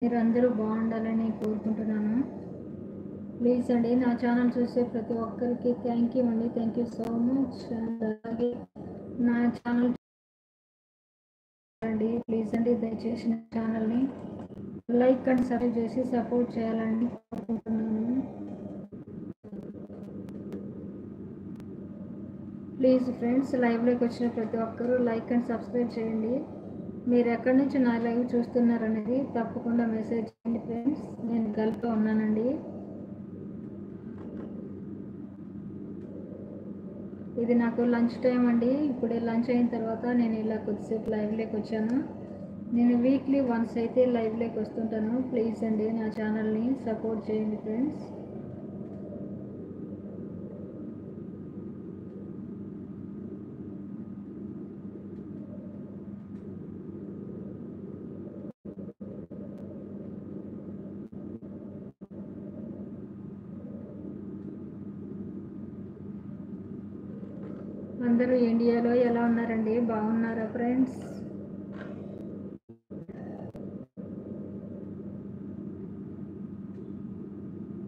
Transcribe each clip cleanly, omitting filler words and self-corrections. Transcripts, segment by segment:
మీరందరూ బాగుండాలని కోరుకుంటున్నాను. ప్లీజ్ అండి నా ఛానల్ చూసే ప్రతి ఒక్కరికి థ్యాంక్ యూ అండి, thank you so much. And అలాగే నా ఛానల్ అండి ప్లీజ్ అండి దయచేసి నా ఛానల్ని లైక్ అండ్ సబ్స్క్రైబ్ చేసి సపోర్ట్ చేయాలని కోరుకుంటున్నాను. ప్లీజ్ ఫ్రెండ్స్, లైవ్లోకి వచ్చిన ప్రతి ఒక్కరూ లైక్ అండ్ సబ్స్క్రైబ్ చేయండి. మీరు ఎక్కడి నుంచి నా లైవ్ చూస్తున్నారనేది తప్పకుండా మెసేజ్ చేయండి ఫ్రెండ్స్. నేను గల్ఫ్లో ఉన్నానండి. ఇది నాకు లంచ్ టైం అండి. ఇప్పుడే లంచ్ అయిన తర్వాత నేను ఇలా కొద్దిసేపు లైవ్లోకి వచ్చాను. నేను వీక్లీ వన్స్ అయితే లైవ్లోకి వస్తుంటాను. ప్లీజ్ అండి నా ఛానల్ని సపోర్ట్ చేయండి ఫ్రెండ్స్. అందరూ ఇండియాలో ఎలా ఉన్నారండి? బాగున్నారా ఫ్రెండ్స్?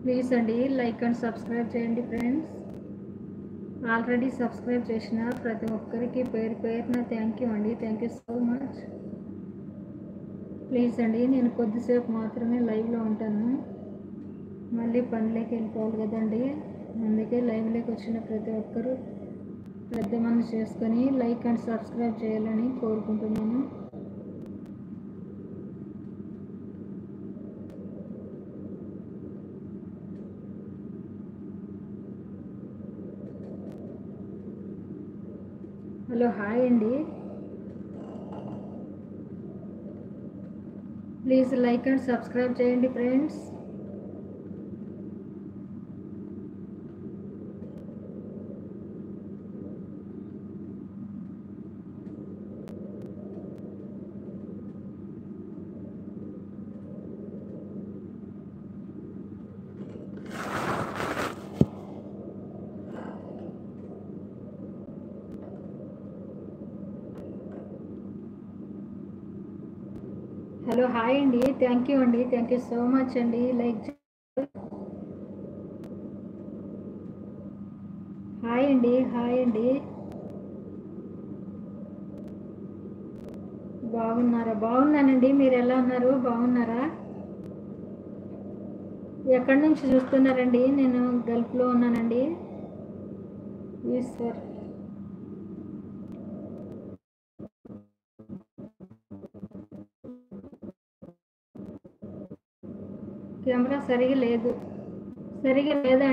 ప్లీజ్ అండి లైక్ అండ్ సబ్స్క్రైబ్ చేయండి ఫ్రెండ్స్. ఆల్రెడీ సబ్స్క్రైబ్ చేసిన ప్రతి ఒక్కరికి పేరు పేరున థ్యాంక్ యూ అండి, thank you so much. Please అండి నేను కొద్దిసేపు మాత్రమే లైవ్లో ఉంటాను, మళ్ళీ పనిలోకి వెళ్ళిపోవాలి కదండి. అందుకే లైవ్లోకి వచ్చిన ప్రతి ఒక్కరూ పెద్ద మనసు చేసుకొని లైక్ అండ్ సబ్స్క్రైబ్ చేయాలని కోరుకుంటున్నాను. హలో హాయ్ అండి. ప్లీజ్ లైక్ అండ్ సబ్స్క్రైబ్ చేయండి ఫ్రెండ్స్. హలో హాయ్ అండి, థ్యాంక్ యూ అండి, థ్యాంక్ యూ సో మచ్ అండి. లైక్ హాయ్ అండి, హాయ్ అండి. బాగున్నారా? బాగున్నానండి. మీరు ఎలా ఉన్నారు? బాగున్నారా? ఎక్కడి నుంచి చూస్తున్నారండి? నేను గల్ఫ్లో ఉన్నానండి. ఈశ్వర్ కెమెరా సరిగా లేదా